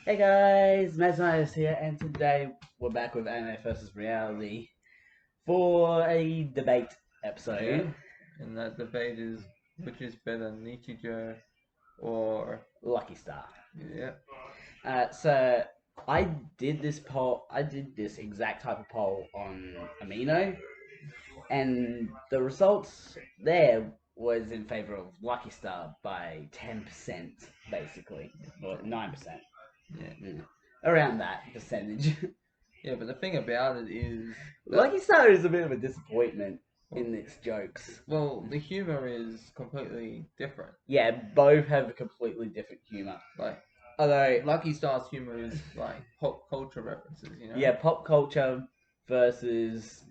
Hey guys, Maznias here, and today we're back with Anime versus Reality for a debate Yeah, episode. and that debate is which is better, Nichijou or Lucky Star. yeah, So I did this poll. I did this exact type of poll on Amino, and the results there was in favor of Lucky Star by 10%, basically, or 9%, yeah, yeah. Around that percentage. yeah. But the thing about it is that Lucky Star is a bit of a disappointment well, in its jokes. the humor is completely different. Yeah, both have a completely different humor. Like Although, Lucky Star's humor is like pop culture references. yeah, pop culture versus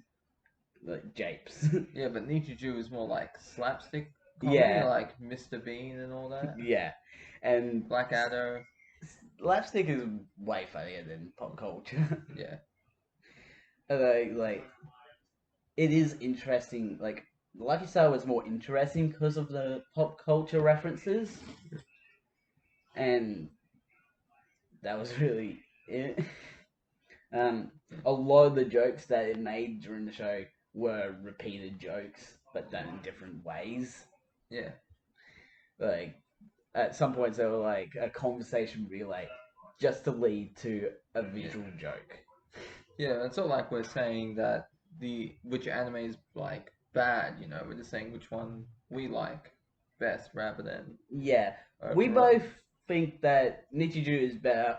like japes. Yeah, but Nichijou is more like slapstick comedy, Yeah, like Mr. Bean and all that. yeah, and Blackadder, slapstick is way funnier than pop culture. yeah, Although, like, it is interesting. Like, Lucky Star was more interesting because of the pop culture references, and that was really it. Um, a lot of the jokes that it made during the show were repeated jokes, but done in different ways. yeah, Like at some points, they were like a conversation relay, just to lead to a yeah. visual joke. Yeah, it's not like we're saying that the which anime is like bad, we're just saying which one we like best rather than Yeah, we overall. both think that Nichijou is better,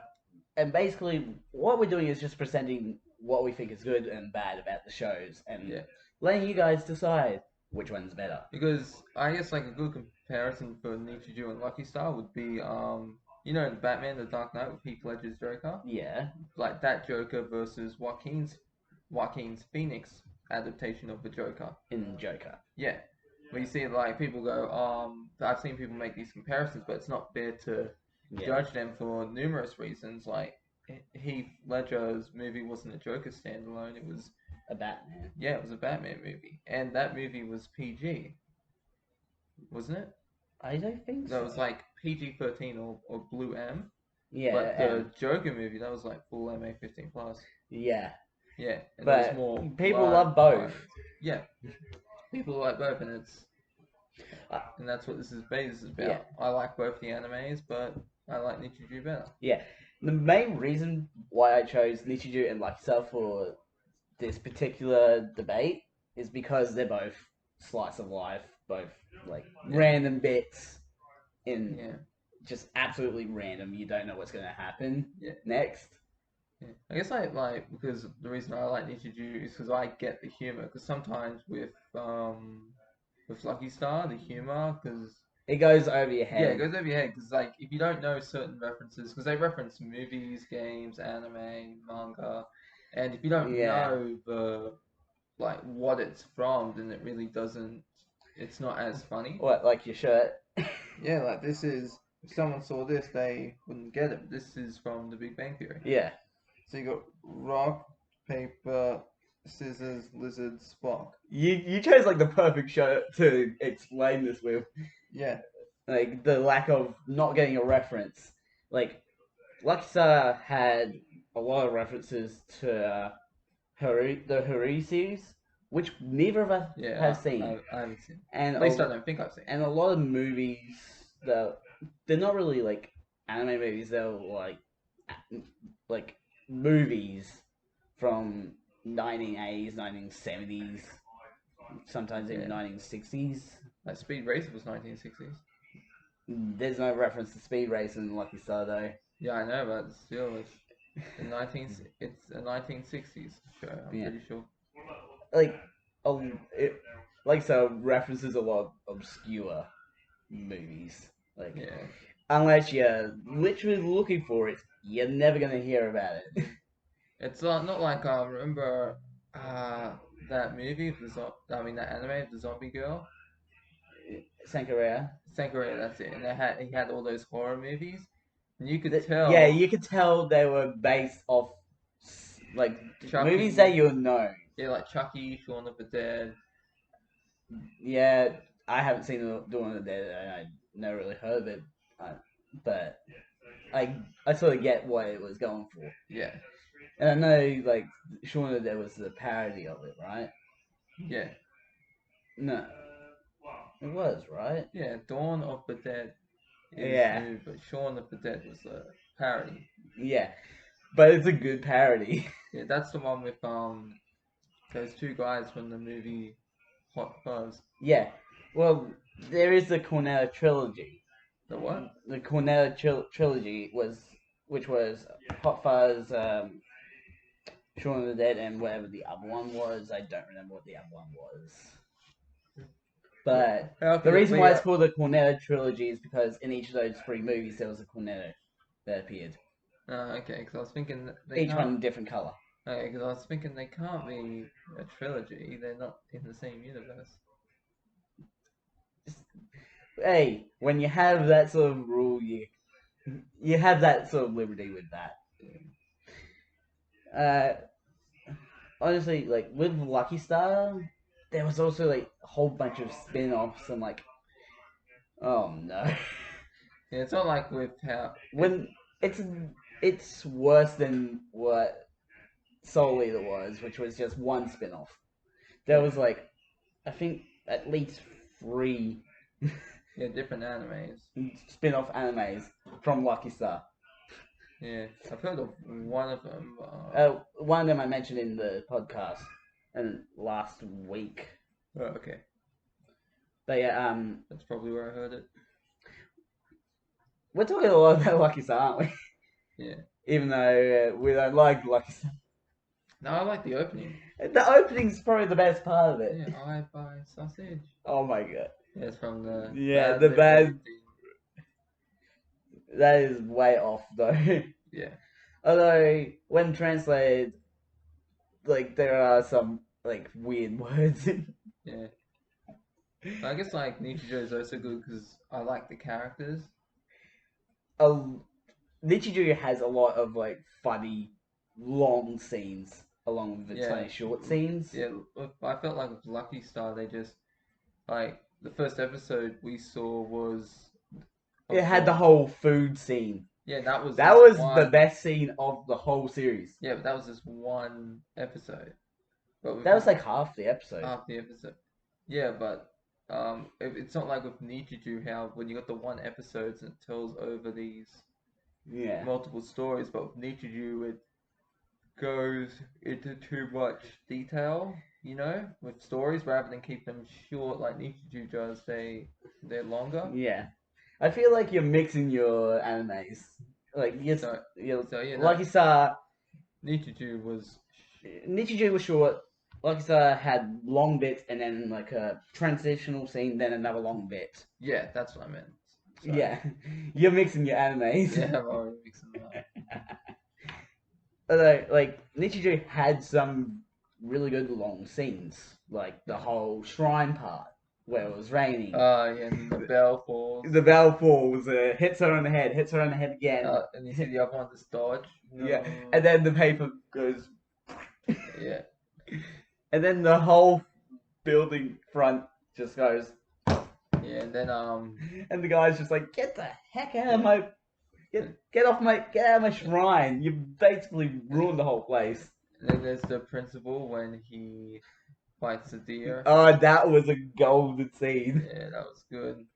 and basically what we're doing is just presenting what we think is good and bad about the shows, and Yeah. letting you guys decide which one's better. Because I guess like a good comparison for Nichijou and Lucky Star would be Batman the Dark Knight with Heath Ledger's Joker? Yeah, Like that Joker versus Joaquin's Phoenix adaptation of the Joker. in Joker. Yeah. Where you see like people go, I've seen people make these comparisons, but it's not fair to Yeah, judge them for numerous reasons. Like Heath Ledger's movie wasn't a Joker standalone; it was a Batman. yeah, it was a Batman movie, and that movie was PG, wasn't it? I don't think That so. was like PG-13 or Blue M. Yeah, But the Joker movie that was like full MA 15 plus. yeah, Yeah, and there was but more people blood, love both. violence. Yeah, people like both, Uh, and that's what this is yeah, about. I like both the animes, but I like Nichijou better. yeah. The main reason why I chose Nichijou and Lucky Star for this particular debate is because they're both slice of life, both like Yeah, random bits in yeah, just absolutely random. You don't know what's going to happen yeah, next. yeah. I guess I like because the reason I like Nichijou is because I get the humor. Because sometimes with Lucky Star, the humor because It goes over your yeah, it head. goes over your head. Because like if you don't know certain references, because they reference movies, games, anime, manga, and if you don't Yeah, know the like what it's from, then it really doesn't. It's not as funny. what like your shirt? Yeah, like this is if someone saw this, they wouldn't get it. This is from The Big Bang Theory. Yeah, So you got rock, paper, scissors, lizard, Spock. you chose like the perfect shirt to explain this with. Yeah, Like the lack of not getting a reference. Like Lucky Star had a lot of references to the Huri series, which neither of us yeah, has seen, I haven't seen. and At least I don't think I've seen. a lot of movies that they're not really like anime movies. They're like movies from 1980s, 1970s, sometimes even Yeah, 1960s. like Speed Racer was 1960s. There's no reference to Speed Racer in Lucky Star though. Yeah, I know, but still, it's a 1960s show. I'm Yeah, pretty sure. like it, like so references a lot of obscure movies. Like Yeah, unless you're literally looking for it, you're never gonna hear about it. it's not like remember uh that movie of I mean that anime of the zombie girl. Sankareya. Sankara, that's it. And he had all those horror movies, and you could Yeah, tell you could tell they were based off like movies that Chucky, you'll know. yeah, like Chucky, Shaun of the Dead. Yeah, I haven't seen Dawn of the Dead. I never really heard of it, but I sort of get what it was going for. Yeah. And I know, like, Shaun of the Dead was the parody of it, right? Yeah. No, it was, right? Yeah. Dawn of the Dead is Yeah, new, but Shaun of the Dead was a parody. yeah, but it's a good parody. Yeah, that's the one with those two guys from the movie Hot Fuzz. Yeah, well, there is the Cornetto trilogy. The what? The Cornetto trilogy which was Hot Fuzz, Shaun of the Dead, and whatever the other one was. I don't remember what the other one was. But How the could it reason be why it's called the Cornetto trilogy is because in each of those 3 movies there was a Cornetto that appeared. Okay, because I was thinking they Each can't. one in a different color. Okay, because I was thinking they can't be a trilogy. They're not in the same universe. Hey, when you have that sort of rule, you have that sort of liberty with that. Honestly, like with Lucky Star, there was also like a whole bunch of spin-offs and like, oh no. Yeah, it's not like with how When it's worse than what Soul Eater was, which was just one spin-off. There was like, I think at least 3 yeah, different animes. spin-off animes from Lucky Star. Yeah, I've heard of one of them. One of them I mentioned in the podcast and last week. Oh, okay, But yeah, that's probably where I heard it. we're talking a lot about Lucky Star, aren't we? Yeah. Even though we don't like Lucky Star. No, I like the opening. The opening's probably the best part of it. Yeah, I buy sausage. Oh my god. Yeah, it's from the the bad. Living That is way off though. Yeah. Although when translated, like there are some like weird words in. Yeah. I guess like Nichijou is also good because I like the characters. Nichijou has a lot of like funny, long scenes along with its Yeah. funny short scenes. Yeah, I felt like with Lucky Star they just like the first episode we saw was It had the whole food scene. Yeah, that was the best scene of the whole series. Yeah, but that was just one episode. But That was like half the episode. half the episode. Yeah, but it's not like with Nichijou how when you got the one episode and it tells over these multiple stories, but with Nichijou it goes into too much detail, you know, with stories rather than keep them short like Nichijou does. They're longer. Yeah, I feel like you're mixing your animes. Like Lucky Star. Nichijou was short. Lucky Star had long bits and then like a transitional scene, then another long bit. Yeah, that's what I meant. Sorry. Yeah, you're mixing your animes. Yeah, I'm already mixing them up. Although, like Nichijou had some really good long scenes, like the whole shrine part where it was raining. Yeah, and the bell falls. The bell falls, hits her on the head again. And you see the other one just dodge. No. Yeah, and then the paper goes. Yeah. And then the whole building front just goes. Yeah, and then And the guy's just like, get the heck out of my. Get out of my shrine. You basically ruined the whole place. And then there's the principal when he fights the deer. Oh, that was a golden scene. Yeah, that was good.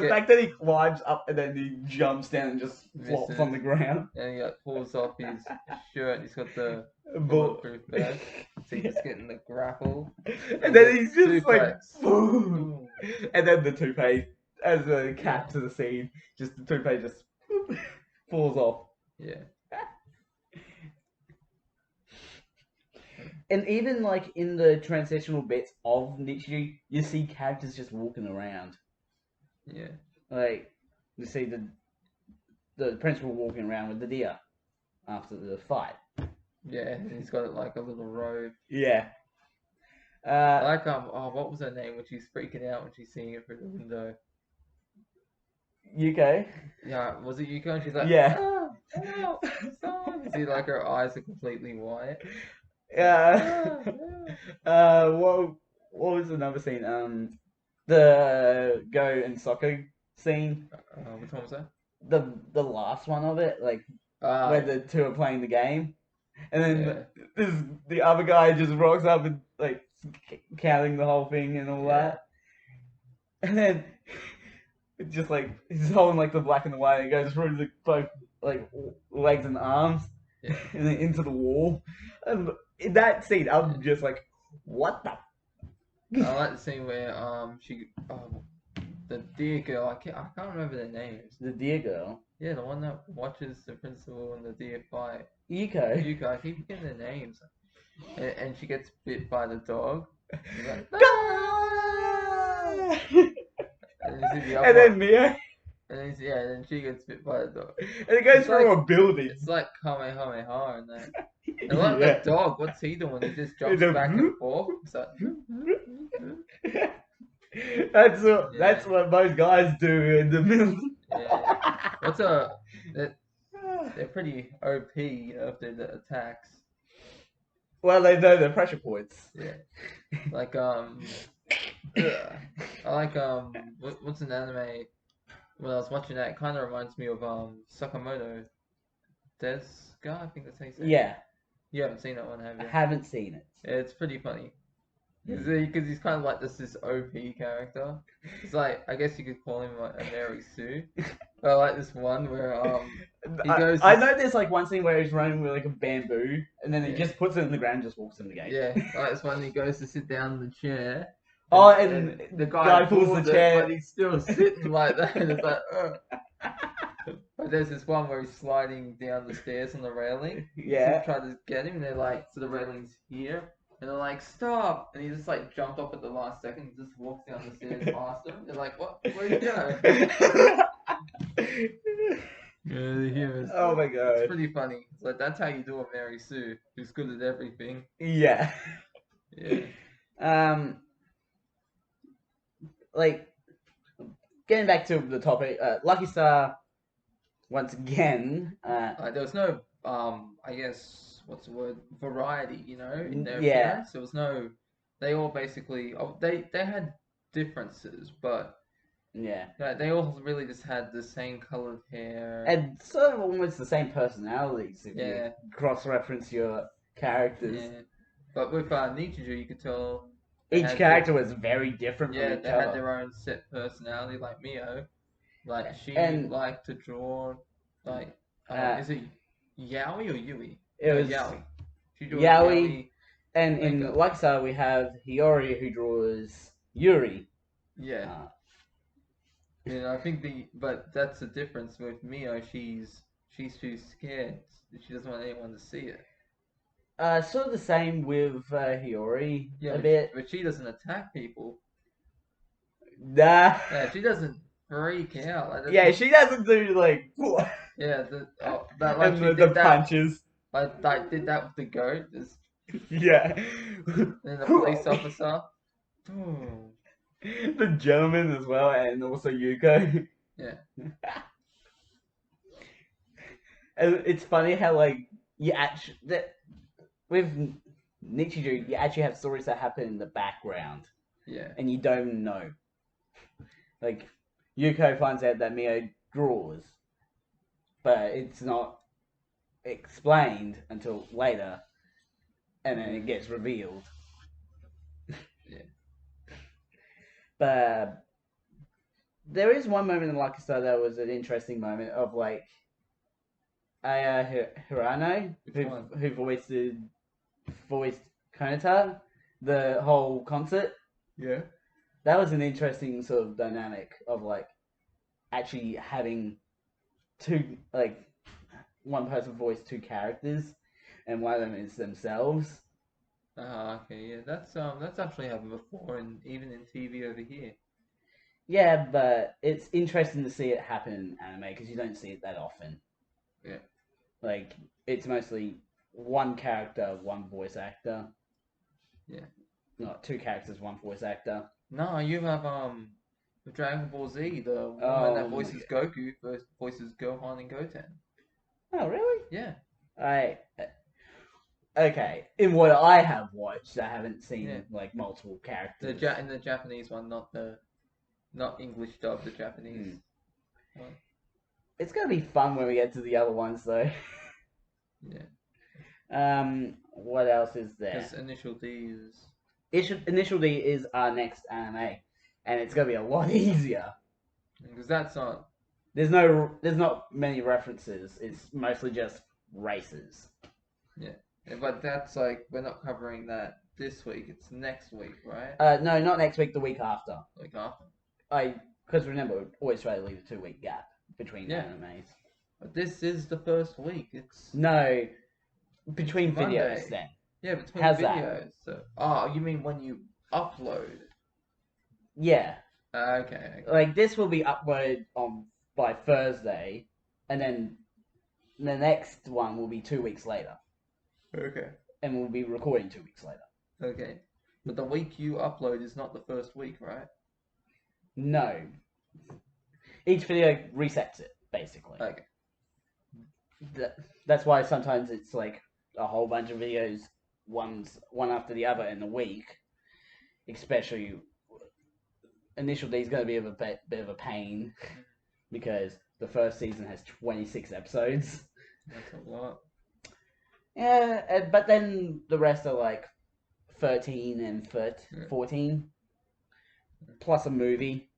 Fact that he climbs up and then he jumps down and just flops on the ground. And he pulls off his shirt. He's got the bulletproof vest. So he's getting the grapple. And then he's just like, boom. And then the toupee as a cap to the scene. Just the toupee just falls off. Yeah. And even like in the transitional bits of Nichijou, you see characters just walking around. Yeah. Like you see the principal walking around with the deer after the fight. Yeah, and he's got like a little robe. Yeah. Like what was her name when she's freaking out when she's seeing it through the window? Yuko. Yeah, was it Yuko? And she's like, yeah. Oh, stop. See, like her eyes are completely white. What was another scene? The Go and Soccer scene. Which one was that? the last one of it, like where Yeah. the two are playing the game, and then Yeah. the other guy just rocks up and like counting the whole thing and all Yeah. that, and then it's just like he's holding like the black and the white, and it goes through the both like legs and arms, Yeah. and then into the wall. And in that scene, Yeah. I'm just like, what the? I like the scene where the deer girl, I can't remember their names. The deer girl, Yeah, the one that watches the principal and the deer fight. Yuko. Yuka, I keep forgetting their names. And she gets bit by the dog. She's like, Ah! and you see the And other then one, Mia, and then she gets bit by the dog. and it goes It's through like a building. it's like Kamehameha and that. And like Yeah. the dog, what's he doing? He just jumps The back and forth. It's like, that's what most guys do in the middle. yeah. They're, they're pretty OP, if they're the attacks. Well, they know their pressure points. Yeah. Like I like what's an anime? When I was watching that, it kind of reminds me of Sakamoto Desuka. I think that's how you say it. Yeah, You haven't seen that one, have I you? haven't seen it. Yeah, it's pretty funny. Because he's kind of like this OP character. It's like, I guess you could call him like a Mary Sue. But I like this one where he goes. I know there's like one scene where he's running with like a bamboo, and then he Yeah. just puts it in the ground and just walks in the gate. Yeah, like this one he goes to sit down in the chair. Oh, and the guy pulls the chair, but he's still sitting like that. And it's like, But there's this one where he's sliding down the stairs on the railing. Yeah. So try to get him, and they're like, so the railing's here, and they're like, stop! And he just like jumped up at the last second, and just walks down the stairs past them. They're like, what? Where'd you go? Yeah, the humor's Oh my god. It's pretty funny. It's like, that's how you do a Mary Sue, who's good at everything. Yeah. Yeah. Like, getting back to the topic, Lucky Star, once again, there was no, I guess, what's the word, variety, in their Yeah. appearance. There was no, they all basically, they had differences, but yeah, they all really just had the same colored hair. and sort of almost the same personalities if Yeah. you cross-reference your characters. Yeah. But with Nichijou, you could tell Each character was very different from yeah, each they other. had their own set personality, like Mio. Like, she And- liked to draw, like, is it Yaoi or Yui? It was Yaoi. She drew Yaoi. And in makeup. Lucky Star, we have Hiyori, who draws Yuri. Yeah. I think but that's the difference with Mio. She's too scared. She doesn't want anyone to see it. Sort of the same with Hiyori Yeah, a bit. But she doesn't attack people. Nah. Yeah, she doesn't freak out. Like, Yeah, she doesn't do like. Yeah, and the punches. Like did that with the goat. Yeah. And the police officer. The gentleman as well, and also Yuko. Yeah. And it's funny how like you actually with Nichijou, you actually have stories that happen in the background. Yeah. And you don't know. Like Yuko finds out that Mio draws, but it's not explained until later, and then it gets revealed. Yeah. But there is one moment in Lucky Star that was an interesting moment of like Aya Hirano, who voiced Konata, the whole concert. Yeah. That was an interesting sort of dynamic of like actually having one person voice two characters, and one of them is themselves. Okay, yeah, that's actually happened before, and even in TV over here. Yeah, but it's interesting to see it happen in anime because you don't see it that often. Yeah. Like it's mostly one character, one voice actor. Yeah. Not two characters, one voice actor. No, you have with Dragon Ball Z, the woman that voices Goku voices Gohan and Goten. Oh, really? Yeah. Okay. In what I have watched, I haven't seen like multiple characters. In the Japanese one, not English dub, the Japanese one. It's gonna be fun when we get to the other ones, though. Yeah. What else is there? Because Initial D is. Initial D is our next anime, and it's gonna be a lot easier. Because that's not. There's not many references. It's mostly just races. Yeah, but that's like we're not covering that this week. It's next week, right? No, not next week. The week after. Like after. Because remember, we always try to leave a 2-week gap between animes. But this is the first week. It's no between it's videos then. Yeah, between How's videos. So, you mean when you upload? Yeah. Okay. Like this will be uploaded by Thursday, and then the next one will be 2 weeks later. Okay. And we'll be recording 2 weeks later. Okay. But the week you upload is not the first week, right? No. Each video resets it, basically. Okay. That's why sometimes it's like a whole bunch of videos, one after the other in a week. Especially, Initial D is going to be a bit of a pain because the first season has 26 episodes. That's a lot. Yeah, but then the rest are like 13 and 14, plus a movie.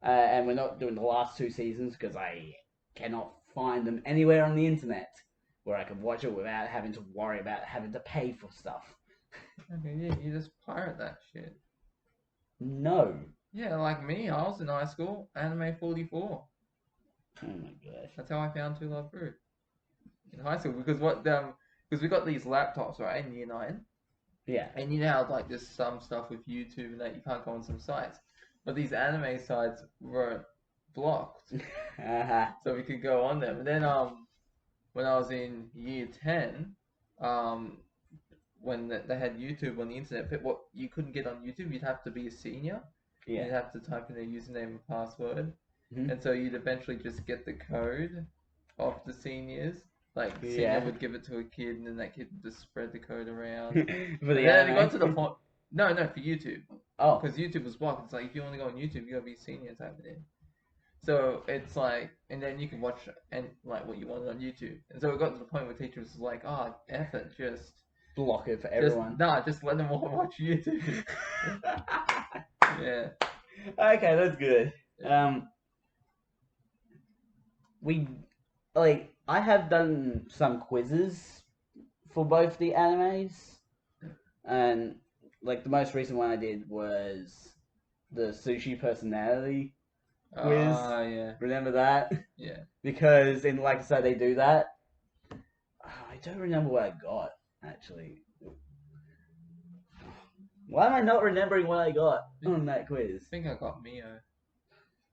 And we're not doing the last 2 seasons because I cannot find them anywhere on the internet where I can watch it without having to worry about having to pay for stuff. Okay, yeah, you just pirate that shit. No. Yeah, like me, I was in high school, Anime 44. Oh my gosh. That's how I found To Love Fruit. In high school, because we got these laptops, right, in year 9. Yeah. And you know how, like, there's some stuff with YouTube and that you can't go on some sites. But these anime sites weren't blocked. So we could go on them. And then, when I was in year 10, when they had YouTube on the internet, but what you couldn't get on YouTube, you'd have to be a senior. Yeah. You'd have to type in a username and password. Mm-hmm. And so you'd eventually just get the code of the seniors. Like, senior would give it to a kid, and then that kid would just spread the code around. For the then it got to the point. No, for YouTube. Oh. Because YouTube was blocked. It's like, if you want to go on YouTube, you gotta be senior, type it in. So it's like, and then you can watch and like what you want on YouTube. And so it got to the point where teachers was like, F it, just block it for everyone. Just let them all watch YouTube. Yeah. Okay, that's good. I have done some quizzes for both the animes, and like the most recent one I did was the sushi personality quiz. Yeah. Remember that? Yeah. Because in Like I Said they do that. I don't remember what I got actually. Why am I not remembering what I got on that quiz? I think I got Mio.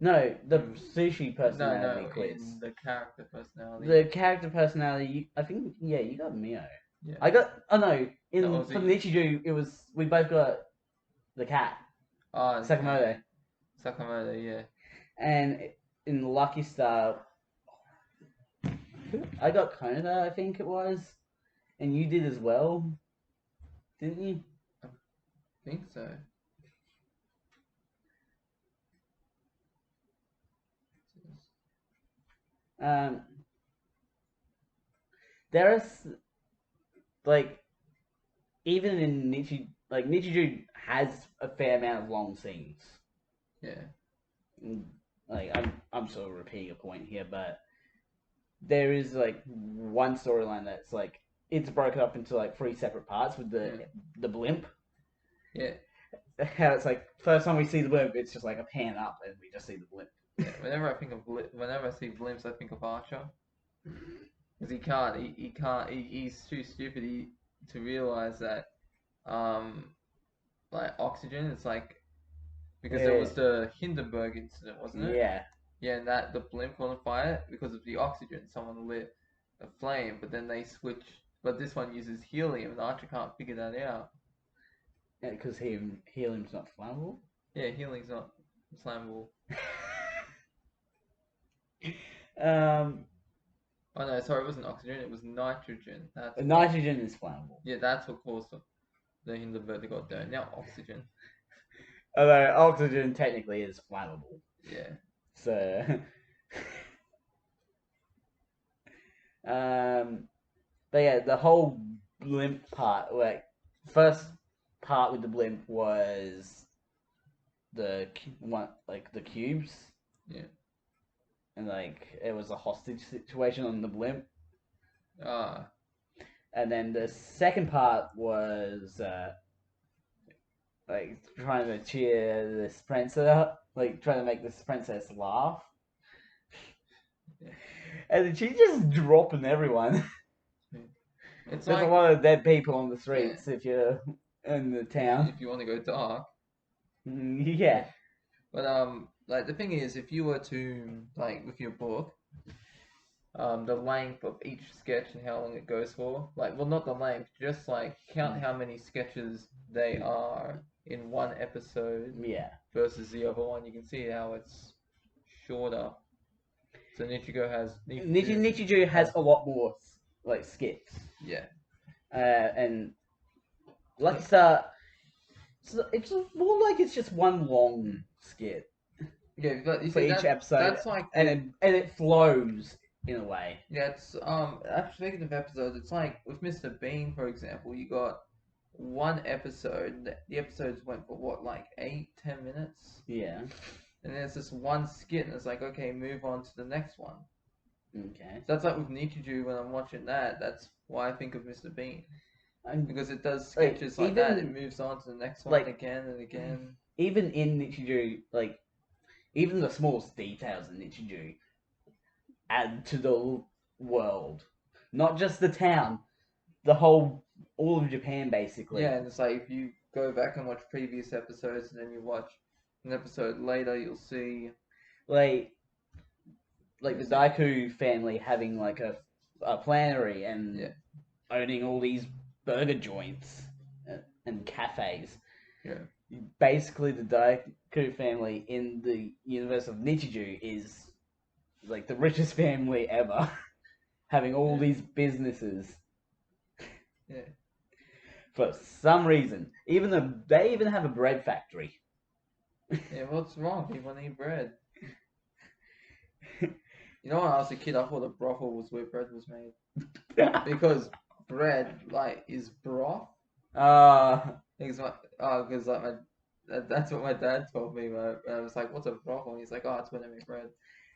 No, the sushi personality quiz. In the character personality. The character personality. I think you got Mio. Yeah. I got. Oh no, for Nichijou it was we both got the cat. Sakamoto. Sakamoto, yeah. And in Lucky Star, I got Konoda, I think it was, and you did as well, didn't you? I think so. There is like even in Nichijou has a fair amount of long scenes. Yeah. Like I'm sort of repeating a point here, but there is like one storyline that's like it's broken up into like 3 separate parts with the blimp. Yeah. How it's like first time we see the blimp, it's just like a pan up and we just see the blimp. Yeah, whenever I see blimps, I think of Archer. Because he's too stupid to realize that, like oxygen, it's like, because it was the Hindenburg incident, wasn't it? Yeah. Yeah, and that the blimp caught on fire because of the oxygen. Someone lit a flame, but then they switch. But this one uses helium, and Archer can't figure that out. Yeah, because helium's not flammable? Yeah, helium's not flammable. Oh no, sorry, it wasn't oxygen, it was nitrogen. Nitrogen is flammable. Yeah, that's what caused the Hindenburg to go down. Now oxygen. Although oxygen technically is flammable. Yeah. So But yeah, the whole blimp part, like first part with the blimp was the one, like the cubes. Yeah. And like it was a hostage situation on the blimp. Ah. And then the second part was like trying to cheer this princess up, like trying to make this princess laugh. Yeah. And then she's just dropping everyone. It's There's like a lot of dead people on the streets yeah. if you're in the town. If you want to go dark. Yeah. But like the thing is, if you were to like with your book, the length of each sketch and how long it goes for, like well not the length, just like count how many sketches they are in one episode Yeah. versus the other one, you can see how it's shorter. So Nichijou has a lot more like skits. Yeah. And Lucky Star, it's more like it's just one long skit. Yeah, but you for see each episode, that's like and it flows in a way. Yeah, it's speaking of episodes, it's like with Mr. Bean, for example, you got one episode. The episodes went for what, like 8-10 minutes, Yeah. and then it's just one skit, and it's like, okay, move on to the next one. Okay. So that's like with Nichijou when I'm watching that. That's why I think of Mr. Bean. Because it does Like, sketches like that, it moves on to the next one like, again and again. Even in Nichijou, like even the smallest details in Nichijou add to the world, not just the town, the whole, all of Japan basically. Yeah, and it's like if you go back and watch previous episodes and then you watch an episode later, you'll see like the Daiku family having like a plannery and owning all these burger joints and cafes. Yeah. Basically, the Daiku family in the universe of Nichijou is like the richest family ever, having all these businesses. Yeah. For some reason, even though they even have a bread factory. Yeah, what's wrong? People need bread. You know, when I was a kid, I thought a brothel was where bread was made. Because bread, like, is broth. Because that's what my dad told me. I was like, "What's a brothel?" And he's like, "Oh, it's where they make bread."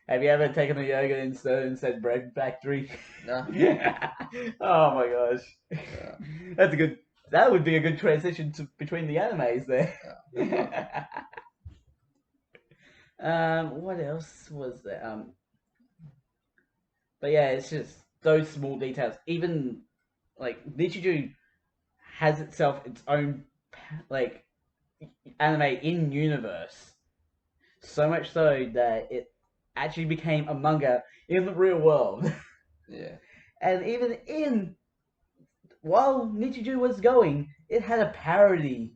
Have you ever taken a yoga and said bread factory? No. Oh my gosh. Yeah. That's a good. That would be a good transition between the animes there. What else was there? But yeah, it's just those small details. Even like Nichijou has its own like anime in universe. So much so that it actually became a manga in the real world. Yeah. And even while Nichijou was going, it had a parody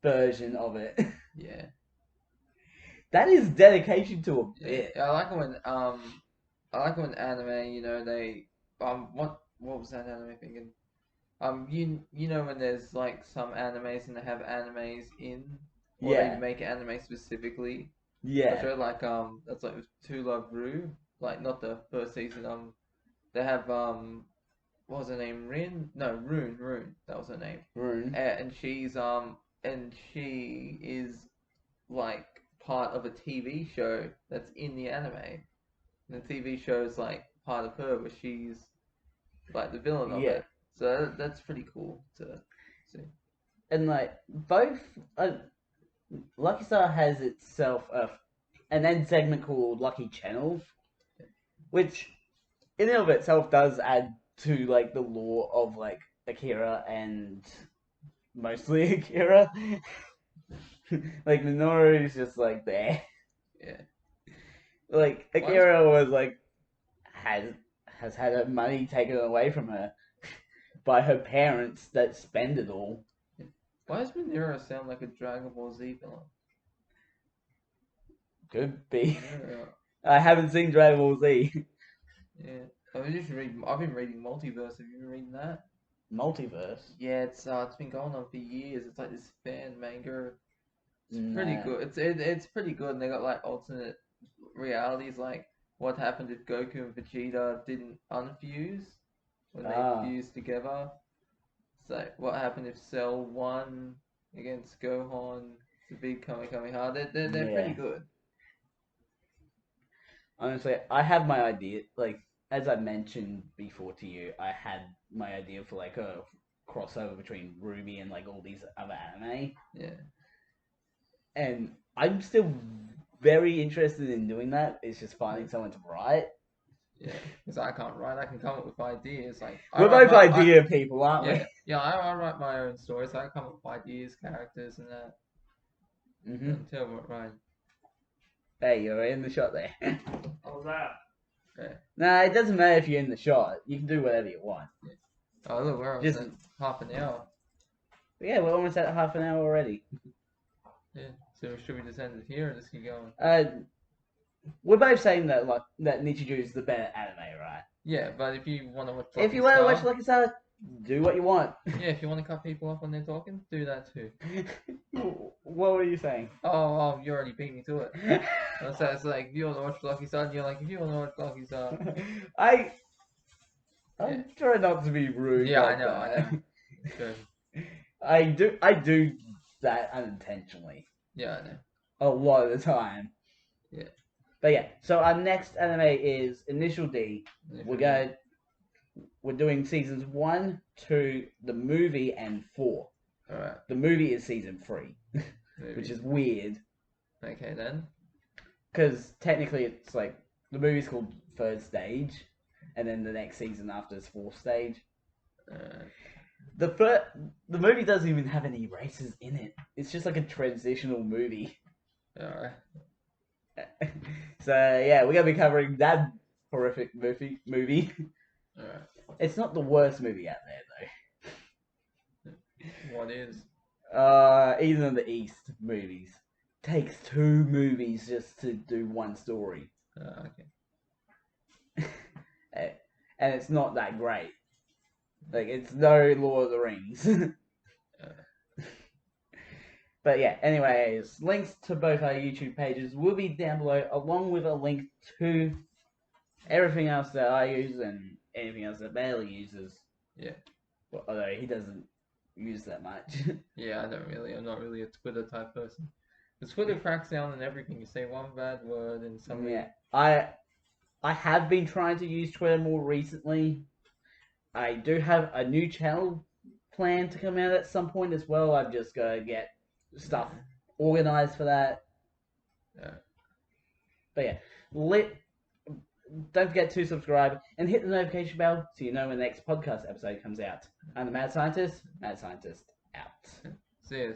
version of it. Yeah. That is dedication to a bit. Yeah, I like when anime, you know, they what was that anime thinking? You know when there's like some animes and they have animes in, or they make anime specifically. Yeah. So like that's like with To Love Ru, like not the first season. They have what was her name? Rune. That was her name. Rune. And she is like part of a TV show that's in the anime. And the TV show is like part of her, where she's like the villain of it. So that's pretty cool to see. And like both, Lucky Star has itself an end segment called Lucky Channel, which in and of itself does add to like the lore of like Akira and mostly Akira. Like Minoru is just like there. Yeah. Like Akira was like has had her money taken away from her by her parents that spend it all. Why does Minoru sound like a Dragon Ball Z villain? Could be. Yeah. I haven't seen Dragon Ball Z. Yeah. I've been reading Multiverse. Have you been reading that? Multiverse? Yeah, it's been going on for years. It's like this fan manga. It's pretty good. It's pretty good, and they got like alternate realities. Like what happened if Goku and Vegeta didn't unfuse when they fused together. So what happened if Cell won against Gohan? It's a big Kamehameha. They're pretty good. Honestly, I have my idea. Like, as I mentioned before to you, I had my idea for like a crossover between Ruby and like all these other anime. Yeah. And I'm still very interested in doing that. It's just finding someone to write. Yeah, because I can't write. I can come up with ideas. Like we're both idea people, aren't we? Yeah, I write my own stories. I come up with ideas, characters, and that. Until what right. Hey, you're in the shot there. What was that? Yeah. Nah, it doesn't matter if you're in the shot. You can do whatever you want. Yeah. Oh look, we're almost at half an hour. Yeah, we're almost at half an hour already. Yeah. So should we just end it here and just keep going? We're both saying that like that Nichijou is the better anime, right? Yeah, but if you want to watch Lucky Star, do what you want. Yeah, if you want to cut people off when they're talking, do that too. What were you saying? Oh, you already beat me to it. So it's like, if you want to watch Lucky Star, and you're like, if you want to watch Lucky Star. I'm trying not to be rude. Yeah, I know. Good. I do that unintentionally. Yeah, I know. A lot of the time. Yeah. But yeah, so our next anime is Initial D. We're doing seasons 1, 2, the movie, and 4. Alright. The movie is season 3, which is weird. Okay then. Because technically it's like, the movie's called Third Stage, and then the next season after is Fourth Stage. The movie doesn't even have any races in it. It's just like a transitional movie. Alright. So yeah, we're gonna be covering that horrific movie. Alright. It's not the worst movie out there though. What is? Eden of the East movies. Takes 2 movies just to do one story. Okay. And it's not that great. Like, it's no Lord of the Rings. But yeah, anyways, links to both our YouTube pages will be down below, along with a link to everything else that I use and anything else that Bailey uses. Yeah. Well, although he doesn't use that much. Yeah, I'm not really a Twitter type person. The Twitter cracks down on everything. You say one bad word and somebody... Yeah. I have been trying to use Twitter more recently. I do have a new channel planned to come out at some point as well. I've just got to get stuff organized for that. Yeah. But yeah, don't forget to subscribe and hit the notification bell so you know when the next podcast episode comes out. I'm the Mad Scientist. Mad Scientist out. See you.